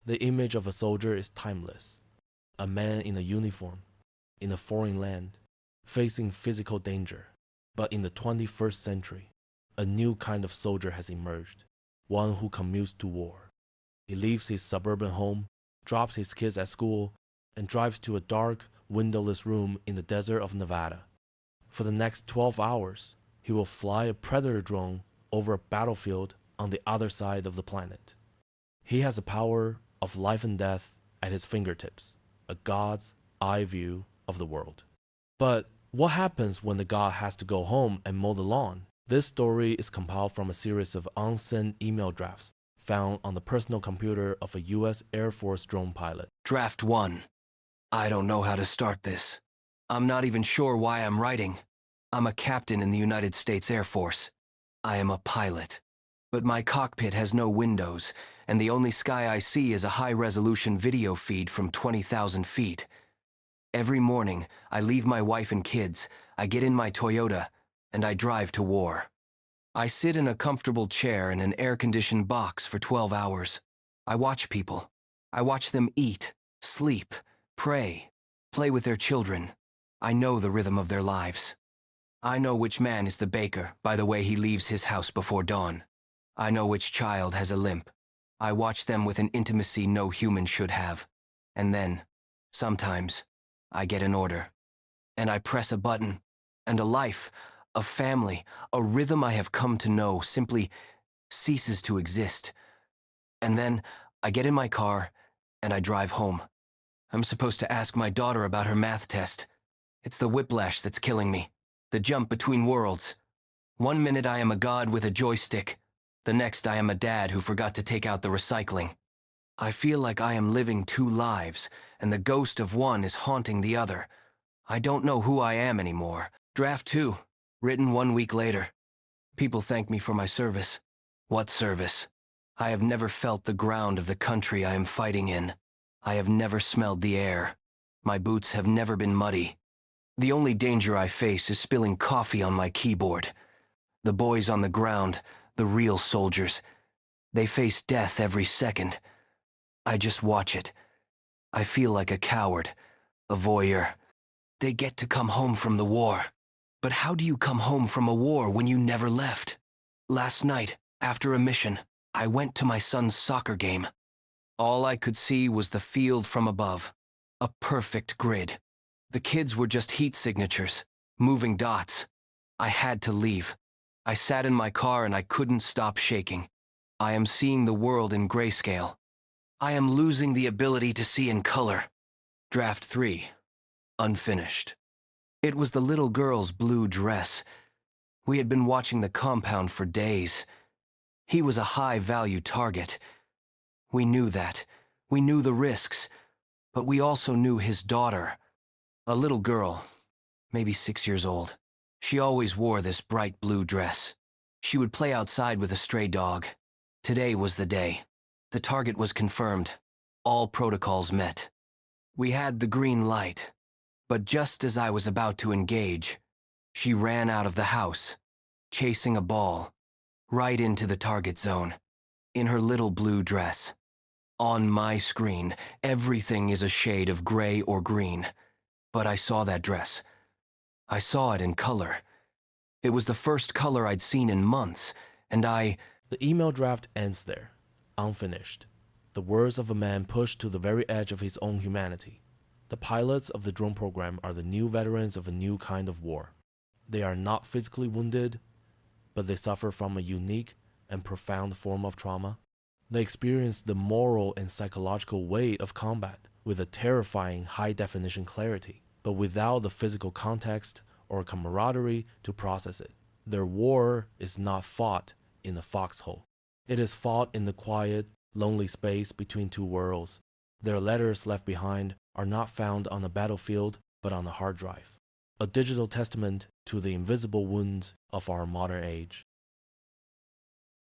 The image of a soldier is timeless. A man in a uniform, in a foreign land, facing physical danger. But in the 21st century, a new kind of soldier has emerged, one who commutes to war. He leaves his suburban home, drops his kids at school, and drives to a dark, windowless room in the desert of Nevada. For the next 12 hours, he will fly a Predator drone over a battlefield on the other side of the planet. He has the power of life and death at his fingertips, a god's eye view of the world. But what happens when the god has to go home and mow the lawn? This story is compiled from a series of unsent email drafts found on the personal computer of a US Air Force drone pilot. Draft 1. I don't know how to start this. I'm not even sure why I'm writing. I'm a captain in the United States Air Force. I am a pilot. But my cockpit has no windows, and the only sky I see is a high-resolution video feed from 20,000 feet. Every morning, I leave my wife and kids, I get in my Toyota, and I drive to war. I sit in a comfortable chair in an air-conditioned box for 12 hours. I watch people. I watch them eat, sleep, pray, play with their children. I know the rhythm of their lives. I know which man is the baker by the way he leaves his house before dawn. I know which child has a limp. I watch them with an intimacy no human should have. And then, sometimes, I get an order. And I press a button, and a life, a family, a rhythm I have come to know simply ceases to exist. And then, I get in my car, and I drive home. I'm supposed to ask my daughter about her math test. It's the whiplash that's killing me, the jump between worlds. One minute I am a god with a joystick. The next I am a dad who forgot to take out the recycling. I feel like I am living two lives, and the ghost of one is haunting the other. I don't know who I am anymore. Draft 2, written 1 week later. People thank me for my service. What service? I have never felt the ground of the country I am fighting in. I have never smelled the air. My boots have never been muddy. The only danger I face is spilling coffee on my keyboard. The boys on the ground, the real soldiers, they face death every second. I just watch it. I feel like a coward, a voyeur. They get to come home from the war. But how do you come home from a war when you never left? Last night, after a mission, I went to my son's soccer game. All I could see was the field from above, a perfect grid. The kids were just heat signatures, moving dots. I had to leave. I sat in my car and I couldn't stop shaking. I am seeing the world in grayscale. I am losing the ability to see in color. Draft 3. Unfinished. It was the little girl's blue dress. We had been watching the compound for days. He was a high-value target. We knew that. We knew the risks. But we also knew his daughter. A little girl, maybe 6 years old. She always wore this bright blue dress. She would play outside with a stray dog. Today was the day. The target was confirmed. All protocols met. We had the green light. But just as I was about to engage, she ran out of the house, chasing a ball, right into the target zone, in her little blue dress. On my screen, everything is a shade of gray or green. But I saw that dress. I saw it in color. It was the first color I'd seen in months, and The email draft ends there, unfinished. The words of a man pushed to the very edge of his own humanity. The pilots of the drone program are the new veterans of a new kind of war. They are not physically wounded, but they suffer from a unique and profound form of trauma. They experience the moral and psychological weight of combat with a terrifying high-definition clarity, but without the physical context or camaraderie to process it. Their war is not fought in a foxhole. It is fought in the quiet, lonely space between two worlds. Their letters left behind are not found on a battlefield, but on a hard drive, a digital testament to the invisible wounds of our modern age.